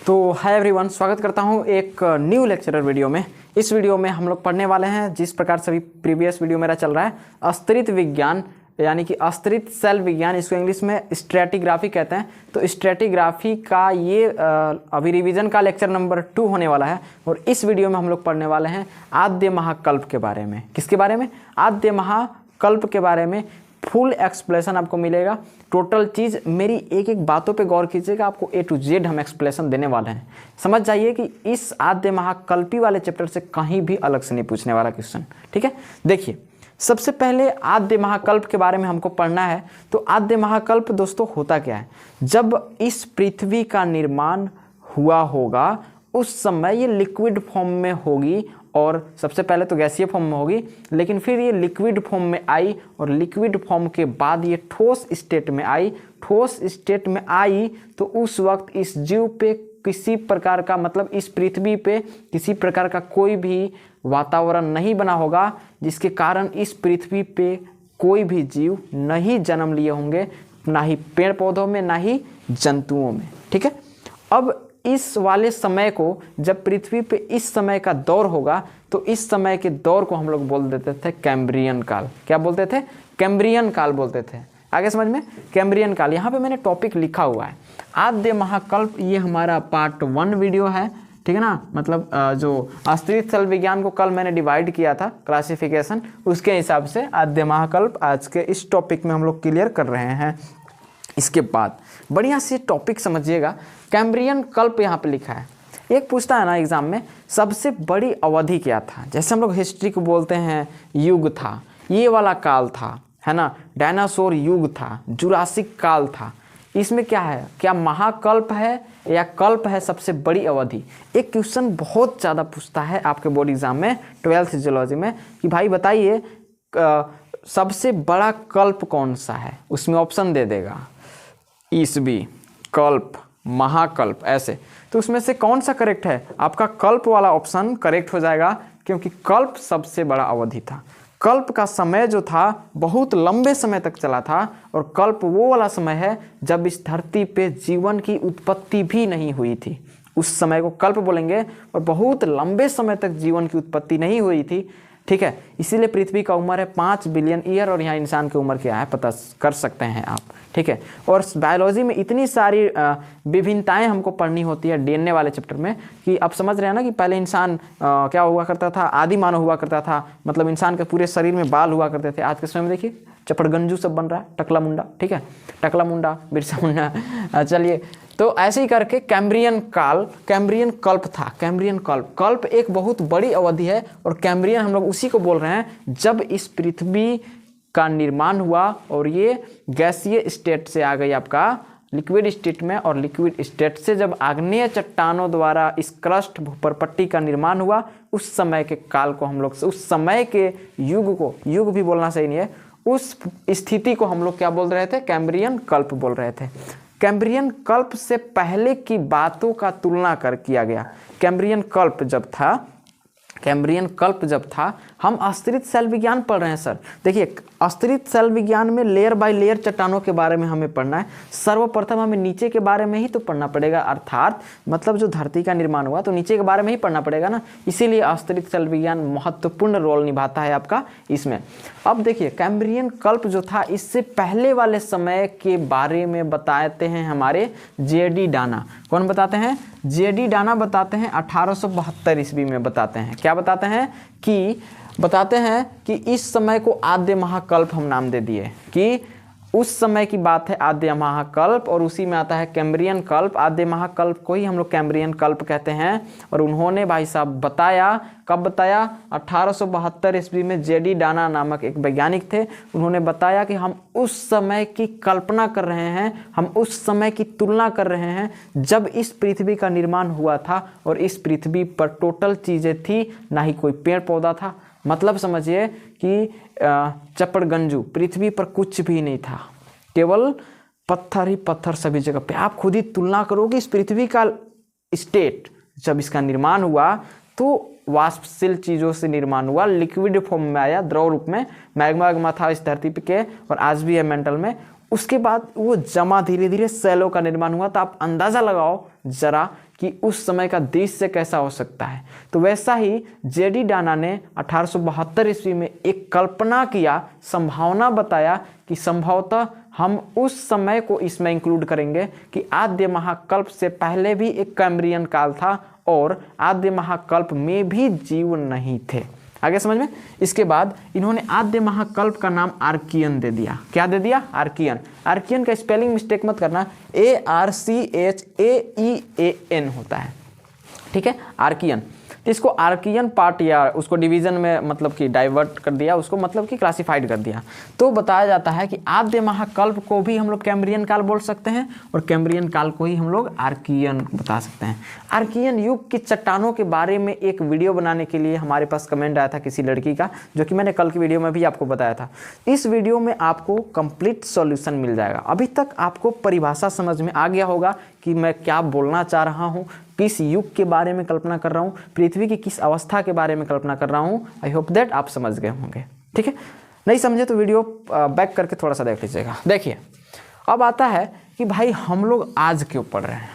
तो hi everyone, स्वागत करता हूं एक न्यू लेक्चरर वीडियो में। इस वीडियो में हम लोग पढ़ने वाले हैं, जिस प्रकार से अभी प्रीवियस वीडियो मेरा चल रहा है, अस्तित्व विज्ञान यानी कि अस्तित्व सेल विज्ञान, इसको इंग्लिश में स्ट्रैटिग्राफी कहते हैं। तो स्ट्रैटिग्राफी का ये अभी रिवीजन का लेक्चर नंबर 2 होने वाला है और इस वीडियो में हम लोग पढ़ने वाले हैं आद्य महाकल्प के बारे में। किसके बारे में? आद्य महाकल्प के बारे में फुल एक्सप्लेनेशन आपको मिलेगा। टोटल चीज़ मेरी एक एक बातों पे गौर कीजिएगा, आपको A to Z हम एक्सप्लेनेशन देने वाले हैं। समझ जाइए कि इस आद्य महाकल्पी वाले चैप्टर से कहीं भी अलग से नहीं पूछने वाला क्वेश्चन, ठीक है। देखिए, सबसे पहले आद्य महाकल्प के बारे में हमको पढ़ना है। तो आद्य महाकल्प दोस्तों होता क्या है? जब इस पृथ्वी का निर्माण हुआ होगा उस समय ये लिक्विड फॉर्म में होगी, और सबसे पहले तो गैसीय फॉर्म में होगी, लेकिन फिर ये लिक्विड फॉर्म में आई और लिक्विड फॉर्म के बाद ये ठोस स्टेट में आई। ठोस स्टेट में आई तो उस वक्त इस जीव पे किसी प्रकार का, मतलब इस पृथ्वी पे किसी प्रकार का कोई भी वातावरण नहीं बना होगा, जिसके कारण इस पृथ्वी पे कोई भी जीव नहीं जन्म लिए होंगे, ना ही पेड़ पौधों में ना ही जंतुओं में, ठीक है। अब इस वाले समय को, जब पृथ्वी पे इस समय का दौर होगा, तो इस समय के दौर को हम लोग बोल देते थे कैम्ब्रियन काल। क्या बोलते थे? कैम्ब्रियन काल बोलते थे। आगे समझ में? कैम्ब्रियन काल। यहाँ पे मैंने टॉपिक लिखा हुआ है आद्य महाकल्प। ये हमारा पार्ट 1 वीडियो है, ठीक है ना। मतलब जो अस्तित्व सेल विज्ञान को कल मैंने डिवाइड किया था क्लासिफिकेशन, उसके हिसाब से आद्य महाकल्प आज के इस टॉपिक में हम लोग क्लियर कर रहे हैं। इसके बाद बढ़िया से टॉपिक समझिएगा। कैम्ब्रियन कल्प यहाँ पे लिखा है। एक पूछता है ना एग्जाम में, सबसे बड़ी अवधि क्या था? जैसे हम लोग हिस्ट्री को बोलते हैं युग था, ये वाला काल था, है ना। डायनासोर युग था, जुरासिक काल था। इसमें क्या है? क्या महाकल्प है या कल्प है सबसे बड़ी अवधि? एक क्वेश्चन बहुत ज़्यादा पूछता है आपके बोर्ड एग्जाम में 12th जियोलॉजी में कि भाई बताइए सबसे बड़ा कल्प कौन सा है? उसमें ऑप्शन दे देगा, ईसवी, कल्प, महाकल्प, ऐसे। तो उसमें से कौन सा करेक्ट है? आपका कल्प वाला ऑप्शन करेक्ट हो जाएगा, क्योंकि कल्प सबसे बड़ा अवधि था। कल्प का समय जो था बहुत लंबे समय तक चला था, और कल्प वो वाला समय है जब इस धरती पे जीवन की उत्पत्ति भी नहीं हुई थी। उस समय को कल्प बोलेंगे, और बहुत लंबे समय तक जीवन की उत्पत्ति नहीं हुई थी, ठीक है। इसीलिए पृथ्वी का उम्र है 5 बिलियन ईयर, और यहाँ इंसान की उम्र क्या है पता कर सकते हैं आप, ठीक है। और बायोलॉजी में इतनी सारी विभिन्नताएं हमको पढ़नी होती है DNA वाले चैप्टर में, कि आप समझ रहे हैं ना कि पहले इंसान क्या हुआ करता था? आदि मानव हुआ करता था, मतलब इंसान के पूरे शरीर में बाल हुआ करते थे। आज के समय में देखिए चपड़गंजू सब बन रहा है, टकला मुंडा, ठीक है, टकला मुंडा, बिरसा मुंडा। चलिए, तो ऐसे ही करके कैम्ब्रियन काल, कैम्ब्रियन कल्प था। कैम्ब्रियन कल्प, कल्प एक बहुत बड़ी अवधि है, और कैम्ब्रियन हम लोग उसी को बोल रहे हैं जब इस पृथ्वी का निर्माण हुआ और ये गैसीय स्टेट से आ गई आपका लिक्विड स्टेट में, और लिक्विड स्टेट से जब आग्नेय चट्टानों द्वारा इस क्रस्ट भूपरपट्टी का निर्माण हुआ, उस समय के काल को हम लोग, उस समय के युग को, युग भी बोलना सही नहीं है, उस स्थिति को हम लोग क्या बोल रहे थे? कैम्ब्रियन कल्प बोल रहे थे। कैम्ब्रियन कल्प से पहले की बातों का तुलना किया गया। कैम्ब्रियन कल्प जब था, कैम्ब्रियन कल्प जब था, हम अस्तित्व सेल विज्ञान पढ़ रहे हैं सर। देखिए, अस्तित्व सेल विज्ञान में लेयर बाय लेयर चट्टानों के बारे में हमें पढ़ना है। सर्वप्रथम हमें नीचे के बारे में ही तो पढ़ना पड़ेगा, अर्थात मतलब जो धरती का निर्माण हुआ तो नीचे के बारे में ही पढ़ना पड़ेगा ना। इसीलिए अस्तित्व सेल विज्ञान महत्वपूर्ण रोल निभाता है आपका इसमें। अब देखिए, कैम्ब्रियन कल्प जो था, इससे पहले वाले समय के बारे में बताते हैं हमारे JD डाना। कौन बताते हैं? JD डाना बताते हैं 1872 ईस्वी में बताते हैं। क्या बताते हैं? कि बताते हैं कि इस समय को आद्य महाकल्प हम नाम दे दिए, कि उस समय की बात है आद्य महाकल्प, और उसी में आता है कैम्ब्रियन कल्प। आद्य महाकल्प को ही हम लोग कैम्ब्रियन कल्प कहते हैं। और उन्होंने भाई साहब बताया, कब बताया? 1872 ईस्वी में JD डाना नामक एक वैज्ञानिक थे। उन्होंने बताया कि हम उस समय की कल्पना कर रहे हैं, हम उस समय की तुलना कर रहे हैं जब इस पृथ्वी का निर्माण हुआ था, और इस पृथ्वी पर टोटल चीज़ें थी, ना ही कोई पेड़ पौधा था। मतलब समझिए कि चपड़गंजू, पृथ्वी पर कुछ भी नहीं था, केवल पत्थर ही पत्थर सभी जगह पे। आप खुद ही तुलना करोगे इस पृथ्वी का स्टेट, जब इसका निर्माण हुआ तो वाष्पशील चीज़ों से निर्माण हुआ, लिक्विड फॉर्म में आया, द्रव रूप में, मैग्मा था इस धरती पे के, और आज भी है मेंटल में। उसके बाद वो जमा धीरे धीरे सेलों का निर्माण हुआ। तो आप अंदाज़ा लगाओ जरा कि उस समय का दृश्य कैसा हो सकता है। तो वैसा ही जेडी डाना ने 1872 ईस्वी में एक कल्पना किया, संभावना बताया कि संभवतः हम उस समय को इसमें इंक्लूड करेंगे कि आद्य महाकल्प से पहले भी एक कैम्ब्रियन काल था और आद्य महाकल्प में भी जीव नहीं थे। आगे समझ में। इसके बाद इन्होंने आद्य महाकल्प का नाम आर्कियन दे दिया। क्या दे दिया? आर्कियन। आर्कियन का स्पेलिंग मिस्टेक मत करना, ARCHAEAN होता है, ठीक है, आर्कियन। तो इसको आर्कियन पार्ट या उसको डिवीजन में मतलब कि डाइवर्ट कर दिया, उसको मतलब कि क्लासिफाइड कर दिया। तो बताया जाता है कि आद्य महाकल्प को भी हम लोग कैम्ब्रियन काल बोल सकते हैं और कैम्ब्रियन काल को ही हम लोग आर्कियन बता सकते हैं। आर्कियन युग की चट्टानों के बारे में एक वीडियो बनाने के लिए हमारे पास कमेंट आया था किसी लड़की का, जो कि मैंने कल की वीडियो में भी आपको बताया था। इस वीडियो में आपको कंप्लीट सॉल्यूशन मिल जाएगा। अभी तक आपको परिभाषा समझ में आ गया होगा कि मैं क्या बोलना चाह रहा हूँ, किस युग के बारे में कल्पना कर रहा हूँ, पृथ्वी की किस अवस्था के बारे में कल्पना कर रहा हूँ। आई होप दैट आप समझ गए होंगे, ठीक है। नहीं समझे तो वीडियो बैक करके थोड़ा सा देख लीजिएगा। देखिए, अब आता है कि भाई हम लोग आज क्यों पढ़ रहे हैं,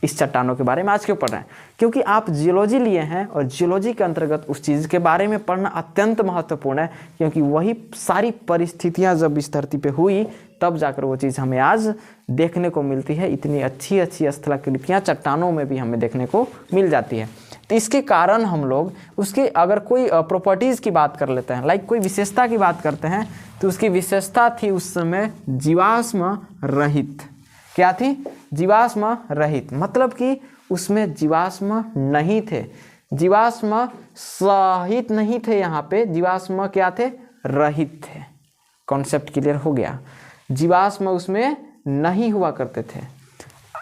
इस चट्टानों के बारे में आज क्यों पढ़ रहे हैं? क्योंकि आप जियोलॉजी लिए हैं और जियोलॉजी के अंतर्गत उस चीज़ के बारे में पढ़ना अत्यंत महत्वपूर्ण है, क्योंकि वही सारी परिस्थितियां जब इस धरती पे हुई तब जाकर वो चीज़ हमें आज देखने को मिलती है। इतनी अच्छी अच्छी स्थलाकृतियाँ चट्टानों में भी हमें देखने को मिल जाती है। तो इसके कारण हम लोग उसके अगर कोई प्रॉपर्टीज़ की बात कर लेते हैं, लाइक कोई विशेषता की बात करते हैं, तो उसकी विशेषता थी उस समय जीवाश्म रहित। क्या थी? जीवाश्म रहित, मतलब कि उसमें जीवाश्म नहीं थे, जीवाश्म सहित नहीं थे, यहाँ पे जीवाश्म क्या थे? रहित थे। कॉन्सेप्ट क्लियर हो गया? जीवाश्म उसमें नहीं हुआ करते थे।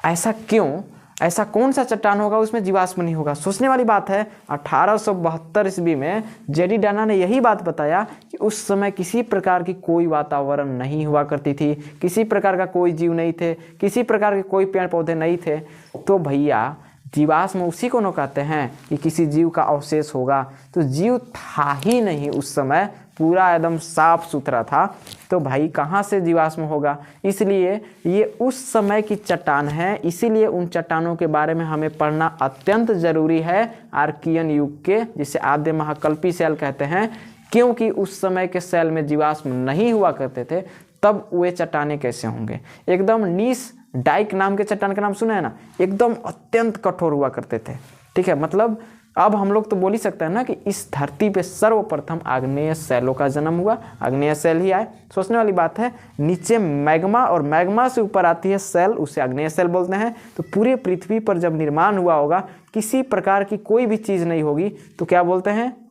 ऐसा क्यों? ऐसा कौन सा चट्टान होगा उसमें जीवाश्म नहीं होगा? सोचने वाली बात है। 1872 ईस्वी में जेडी डाना ने यही बात बताया कि उस समय किसी प्रकार की कोई वातावरण नहीं हुआ करती थी, किसी प्रकार का कोई जीव नहीं थे, किसी प्रकार के कोई पेड़ पौधे नहीं थे। तो भैया जीवाश्म उसी को न कहते हैं कि किसी जीव का अवशेष होगा। तो जीव था ही नहीं उस समय, पूरा एकदम साफ सुथरा था। तो भाई कहाँ से जीवाश्म होगा? इसलिए ये उस समय की चट्टान है, इसीलिए उन चट्टानों के बारे में हमें पढ़ना अत्यंत जरूरी है, आर्कियन युग के, जिसे आद्य महाकल्पी सेल कहते हैं। क्योंकि उस समय के सेल में जीवाश्म नहीं हुआ करते थे, तब वे चट्टानें कैसे होंगे? एकदम नीस डाइक नाम के चट्टान का नाम सुना है ना, एकदम अत्यंत कठोर हुआ करते थे, ठीक है। मतलब अब हम लोग तो बोल ही सकते हैं ना कि इस धरती पे सर्वप्रथम आग्नेय सेलों का जन्म हुआ, आग्नेय सेल ही आए। सोचने वाली बात है, नीचे मैग्मा और मैग्मा से ऊपर आती है सेल, उसे आग्नेय सेल बोलते हैं। तो पूरे पृथ्वी पर जब निर्माण हुआ होगा, किसी प्रकार की कोई भी चीज़ नहीं होगी, तो क्या बोलते हैं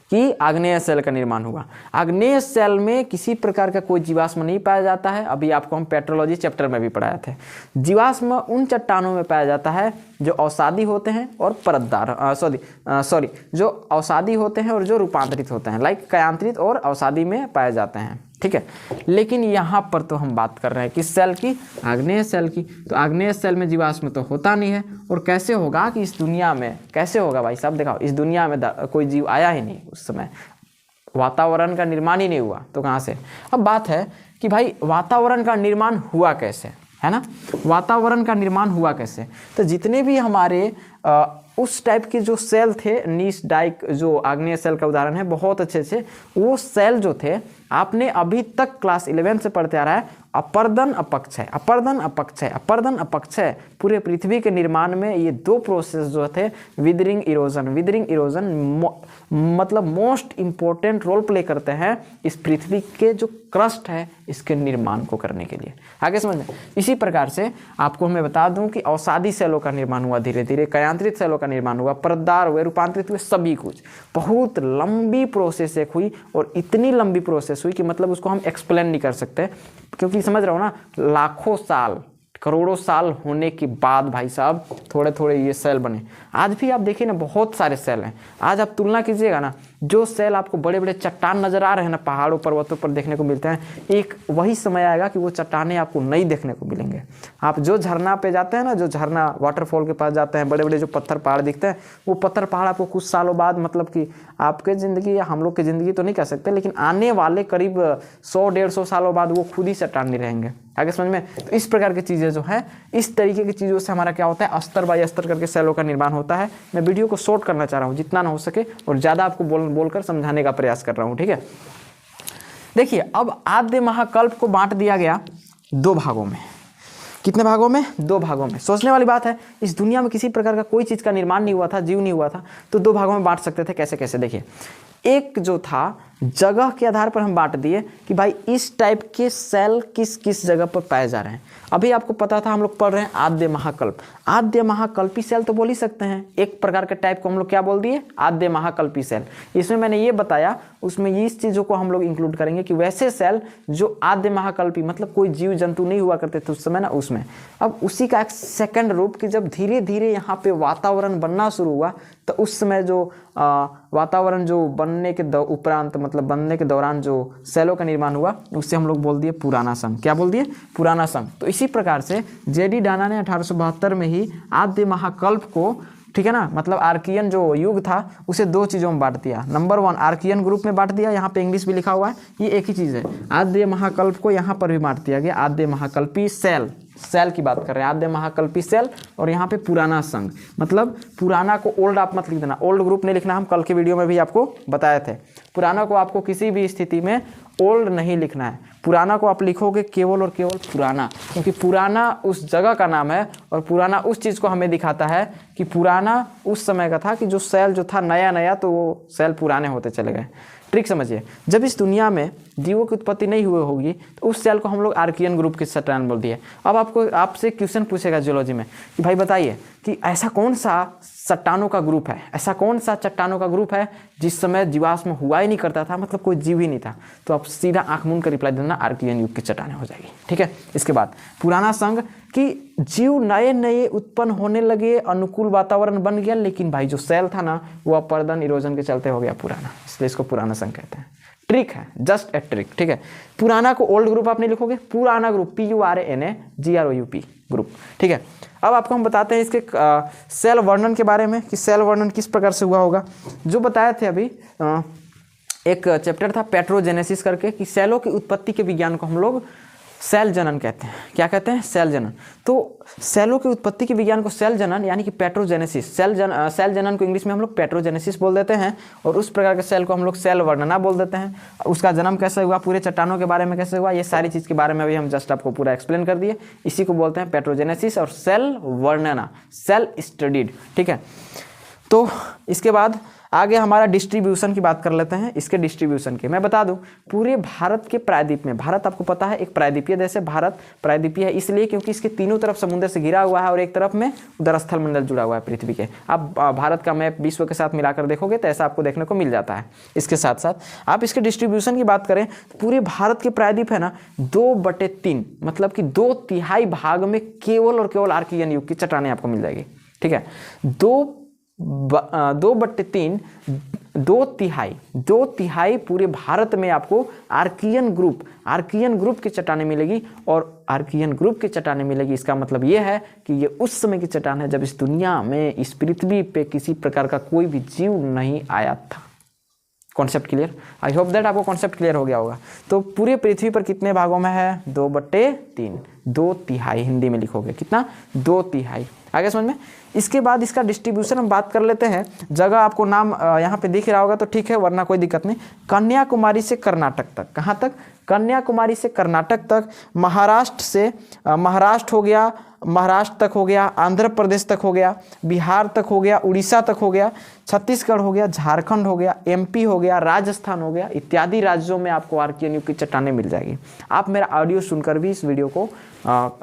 कि आग्नेय सेल का निर्माण हुआ। आग्नेय सेल में किसी प्रकार का कोई जीवाश्म नहीं पाया जाता है। अभी आपको हम पेट्रोलॉजी चैप्टर में भी पढ़ाए थे। जीवाश्म उन चट्टानों में पाया जाता है जो अवसादी होते हैं और परतदार जो अवसादी होते हैं और जो रूपांतरित होते हैं, लाइक कयांतरित और अवसादी में पाए जाते हैं, ठीक है। लेकिन यहाँ पर तो हम बात कर रहे हैं किस सेल की? आग्नेय सेल की। तो आग्नेय सेल में जीवाश्म तो होता नहीं है। और कैसे होगा कि इस दुनिया में कैसे होगा भाई साहब? दिखाओ, इस दुनिया में कोई जीव आया ही नहीं, उस समय वातावरण का निर्माण ही नहीं हुआ, तो कहाँ से? अब बात है कि भाई वातावरण का निर्माण हुआ कैसे, है ना? वातावरण का निर्माण हुआ कैसे? तो जितने भी हमारे उस टाइप के जो सेल थे, नीस डाइक जो आग्नेय सेल का उदाहरण है, बहुत अच्छे से वो सेल जो थे, आपने अभी तक क्लास 11 से पढ़ते आ रहा है, अपर्दन अपक्षय, अपर्दन अपक्षय, अपर्दन अपक्षय। पूरे पृथ्वी के निर्माण में ये दो प्रोसेस जो थे, विदरिंग इरोजन, विदरिंग इरोजन मतलब मोस्ट इंपॉर्टेंट रोल प्ले करते हैं इस पृथ्वी के जो क्रस्ट है इसके निर्माण को करने के लिए। आगे समझें। इसी प्रकार से आपको मैं बता दूं कि अवसादी सेलों का निर्माण हुआ, धीरे धीरे कयांतरित सेलों का निर्माण हुआ, परतदार हुए, रूपांतरित हुए, सभी कुछ। बहुत लंबी प्रोसेस एक हुई और इतनी लंबी प्रोसेस हुई कि मतलब उसको हम एक्सप्लेन नहीं कर सकते, क्योंकि समझ रहे हो ना, लाखों साल करोड़ों साल होने के बाद भाई साहब थोड़े थोड़े ये सेल बने। आज भी आप देखिए ना, बहुत सारे सेल हैं। आज आप तुलना कीजिएगा ना, जो सेल आपको बड़े बड़े चट्टान नजर आ रहे हैं ना, पहाड़ों पर्वतों पर देखने को मिलते हैं, एक वही समय आएगा कि वो चट्टानें आपको नहीं देखने को मिलेंगे। आप जो झरना पे जाते हैं ना, जो झरना वाटरफॉल के पास जाते हैं, बड़े बड़े जो पत्थर पहाड़ दिखते हैं, वो पत्थर पहाड़ आपको कुछ सालों बाद, मतलब कि आपके ज़िंदगी या हम लोग की ज़िंदगी तो नहीं कह सकते, लेकिन आने वाले करीब 100-150 सालों बाद वो खुद ही चट्टान नहीं रहेंगे। आगे समझ में? तो इस प्रकार की चीज़ें जो है, इस तरीके की चीज़ों से हमारा क्या होता है, अस्तर बाई अस्तर करके सेलों का निर्माण होता है। मैं वीडियो को शॉर्ट करना चाह रहा हूँ जितना ना हो सके, और ज़्यादा आपको बोलकर समझाने का प्रयास कर रहा हूँ, ठीक है। देखिए, अब आद्य महाकल्प को बांट दिया गया 2 भागों में। कितने भागों में? 2 भागों में। सोचने वाली बात है, इस दुनिया में किसी प्रकार का कोई चीज़ का निर्माण नहीं हुआ था, जीव नहीं हुआ था, तो 2 भागों में बांट सकते थे। कैसे कैसे? देखिए, एक जो था जगह के आधार पर हम बांट दिए कि भाई इस टाइप के सेल किस किस जगह पर पाए जा रहे हैं। अभी आपको पता था, हम लोग पढ़ रहे हैं आद्य महाकल्प। आद्य महाकल्पी सेल तो बोल ही सकते हैं, एक प्रकार के टाइप को हम लोग क्या बोल दिए, आद्य महाकल्पी सेल। इसमें मैंने ये बताया, उसमें इस चीज़ों को हम लोग इंक्लूड करेंगे कि वैसे सेल जो आद्य महाकल्पी, मतलब कोई जीव जंतु नहीं हुआ करते थे उस समय ना, उसमें अब उसी का एक सेकंड रूप कि जब धीरे धीरे यहाँ पे वातावरण बनना शुरू हुआ, तो उस समय जो वातावरण जो बनने के उपरांत, मतलब बनने के दौरान जो सेलों का निर्माण हुआ, उससे हम लोग बोल दिए पुराना संघ। क्या बोल दिए? पुराना संघ। तो इसी प्रकार से जेडी डाना ने 1872 में ही आद्य महाकल्प को, ठीक है ना, मतलब आर्कियन जो युग था उसे 2 चीज़ों में बांट दिया। नंबर 1 आर्कियन ग्रुप में बांट दिया, यहाँ पे इंग्लिश भी लिखा हुआ है, ये एक ही चीज़ है। आद्य महाकल्प को यहाँ पर भी बांट दिया गया, आद्य महाकल्पी सेल, सेल की बात कर रहे हैं, आद्य महाकल्पी सेल, और यहाँ पे पुराना संघ, मतलब पुराना को ओल्ड आप मत लिख देना, ओल्ड ग्रुप नहीं लिखना, हम कल के वीडियो में भी आपको बताए थे। पुराना को आपको किसी भी स्थिति में ओल्ड नहीं लिखना है, पुराना को आप लिखोगे केवल और केवल पुराना, क्योंकि पुराना उस जगह का नाम है और पुराना उस चीज़ को हमें दिखाता है कि पुराना उस समय का था कि जो सेल जो था नया नया, तो वो सेल पुराने होते चले गए। ट्रिक समझिए, जब इस दुनिया में जीवों की उत्पत्ति नहीं हुई होगी तो उस सेल को हम लोग आर्कियन ग्रुप की चट्टान बोल दिए। अब आपसे क्वेश्चन पूछेगा जियोलॉजी में कि भाई बताइए कि ऐसा कौन सा चट्टानों का ग्रुप है, ऐसा कौन सा चट्टानों का ग्रुप है जिस समय जीवाश्म हुआ ही नहीं करता था, मतलब कोई जीव ही नहीं था, तो आप सीधा आंख मूंद कर रिप्लाई देना, आर्कियन युग की चट्टानें हो जाएगी, ठीक है। इसके बाद पुराना संघ कि जीव नए नए उत्पन्न होने लगे, अनुकूल वातावरण बन गया, लेकिन भाई जो सेल था ना, वो अपर्दन इरोजन के चलते हो गया पुराना, इसलिए इसको पुराना संघ कहते हैं। ट्रिक है, जस्ट ए ट्रिक, ठीक है। पुराना को ओल्ड ग्रुप आप नहीं लिखोगे, पुराना ग्रुप PURANA ग्रुप, ठीक है। अब आपको हम बताते हैं इसके सेल वर्णन के बारे में कि सेल वर्णन किस प्रकार से हुआ होगा। जो बताए थे अभी, एक चैप्टर था पेट्रोजेनेसिस करके, कि सेलों की उत्पत्ति के विज्ञान को हम लोग सेल जनन कहते हैं। क्या कहते हैं? सेल जनन। तो सेलों की उत्पत्ति के विज्ञान को सेल जनन यानी कि पेट्रोजेनेसिस, सेल जनन को इंग्लिश में हम लोग पेट्रोजेनेसिस बोल देते हैं, और उस प्रकार के सेल को हम लोग सेल वर्णना बोल देते हैं। उसका जन्म कैसे हुआ, पूरे चट्टानों के बारे में कैसे हुआ, ये सारी चीज़ के बारे में अभी हम जस्ट आपको पूरा एक्सप्लेन कर दिए। इसी को बोलते हैं पेट्रोजेनेसिस और सेल वर्णना, सेल स्टडीड, ठीक है। तो इसके बाद आगे हमारा डिस्ट्रीब्यूशन की बात कर लेते हैं। इसके डिस्ट्रीब्यूशन के मैं बता दूं, पूरे भारत के प्रायद्वीप में, भारत आपको पता है एक प्रायद्वीपीय देश है, भारत प्रायद्वीपीय है इसलिए क्योंकि इसके तीनों तरफ समुद्र से घिरा हुआ है और एक तरफ में उधर स्थल मंडल जुड़ा हुआ है पृथ्वी के। आप भारत का मैप विश्व के साथ मिलाकर देखोगे तो ऐसा आपको देखने को मिल जाता है। इसके साथ साथ आप इसके डिस्ट्रीब्यूशन की बात करें तो पूरे भारत के प्रायद्वीप है ना 2/3, मतलब कि 2/3 भाग में केवल और केवल आर्कियन युग की चट्टानें आपको मिल जाएगी, ठीक है। 2/3, 2/3 पूरे भारत में आपको आर्कियन ग्रुप की चट्टानें मिलेगी, और आर्कियन ग्रुप की चट्टानें मिलेगी। इसका मतलब ये है कि ये उस समय की चट्टान है जब इस दुनिया में, इस पृथ्वी पे किसी प्रकार का कोई भी जीव नहीं आया था। Concept clear? I hope that आपको कॉन्सेप्ट क्लियर हो गया होगा। तो पूरे पृथ्वी पर कितने भागों में है? 2/3, 2/3 हिंदी में लिखोगे कितना? 2/3। आगे समझ में? इसके बाद इसका डिस्ट्रीब्यूशन हम बात कर लेते हैं। जगह आपको नाम यहाँ पे दिख रहा होगा तो ठीक है, वरना कोई दिक्कत नहीं। कन्याकुमारी से कर्नाटक तक, कहाँ तक? कन्याकुमारी से कर्नाटक तक, महाराष्ट्र से महाराष्ट्र हो गया, महाराष्ट्र तक हो गया, आंध्र प्रदेश तक हो गया, बिहार तक हो गया, उड़ीसा तक हो गया, छत्तीसगढ़ हो गया, झारखंड हो गया, MP हो गया, राजस्थान हो गया, इत्यादि राज्यों में आपको आर्कियन युग की चट्टानें मिल जाएगी। आप मेरा ऑडियो सुनकर भी इस वीडियो को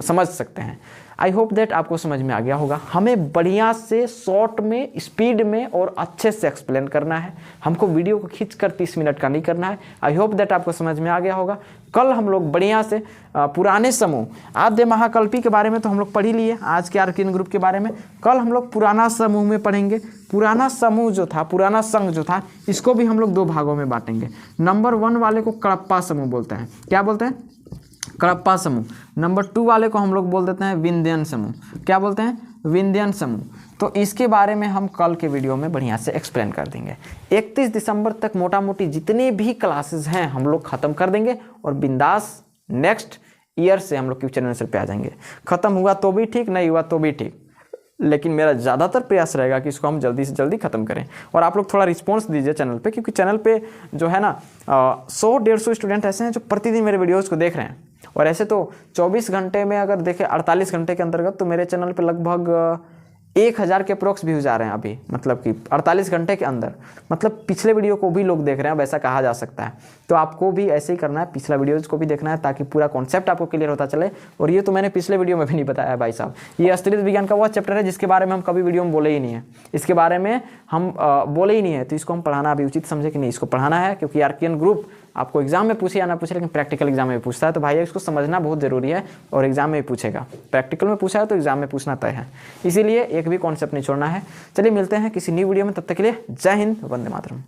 समझ सकते हैं। आई होप दैट आपको समझ में आ गया होगा। हमें बढ़िया से शॉर्ट में, स्पीड में और अच्छे से एक्सप्लेन करना है। हमको वीडियो को खींचकर 30 मिनट का नहीं करना है। आई होप दैट आपको समझ में आ गया होगा। कल हम लोग बढ़िया से पुराने समूह, आद्य महाकल्पी के बारे में तो हम लोग पढ़ ही लिए, आज के आर्कियन ग्रुप के बारे में। कल हम लोग पुराना समूह में पढ़ेंगे। पुराना समूह जो था, पुराना संघ जो था, इसको भी हम लोग 2 भागों में बांटेंगे। नंबर 1 वाले को कडप्पा समूह बोलते हैं। क्या बोलते हैं? कडप्पा समूह। नंबर 2 वाले को हम लोग बोल देते हैं विंध्यन समूह। क्या बोलते हैं? विंध्यन समूह। तो इसके बारे में हम कल के वीडियो में बढ़िया से एक्सप्लेन कर देंगे। 31 दिसंबर तक मोटा मोटी जितने भी क्लासेस हैं हम लोग ख़त्म कर देंगे और बिंदास नेक्स्ट ईयर से हम लोग क्वेश्चन आंसर पे आ जाएंगे। ख़त्म हुआ तो भी ठीक, नहीं हुआ तो भी ठीक, लेकिन मेरा ज़्यादातर प्रयास रहेगा कि इसको हम जल्दी से जल्दी ख़त्म करें। और आप लोग थोड़ा रिस्पॉन्स दीजिए चैनल पे, क्योंकि चैनल पे जो है ना 100-150 स्टूडेंट ऐसे हैं जो प्रतिदिन मेरे वीडियोज़ को देख रहे हैं। और ऐसे तो 24 घंटे में अगर देखें 48 घंटे के अंतर्गत तो मेरे चैनल पे लगभग 1000 के अप्रोक्स व्यूज़ आ रहे हैं अभी, मतलब कि 48 घंटे के अंदर। मतलब पिछले वीडियो को भी लोग देख रहे हैं, अब ऐसा कहा जा सकता है। तो आपको भी ऐसे ही करना है, पिछला वीडियोज़ को भी देखना है ताकि पूरा कॉन्सेप्ट आपको क्लियर होता चले। और ये तो मैंने पिछले वीडियो में भी नहीं बताया भाई साहब, ये अस्तित्व विज्ञान का वह चैप्टर है जिसके बारे में हम कभी वीडियो में बोले ही नहीं है। इसके बारे में हम बोले ही नहीं है, तो इसको हम पढ़ाना अभी उचित समझे कि नहीं, इसको पढ़ाना है। क्योंकि आर्कियन ग्रुप आपको एग्जाम में पूछे या ना पूछे, लेकिन प्रैक्टिकल एग्जाम में पूछता है, तो भाई इसको समझना बहुत ज़रूरी है। और एग्जाम में भी पूछेगा, प्रैक्टिकल में पूछा है तो एग्जाम में पूछना तय है, इसीलिए एक भी कॉन्सेप्ट नहीं छोड़ना है। चलिए मिलते हैं किसी न्यू वीडियो में, तब तक के लिए जय हिंद, वंदे मातरम।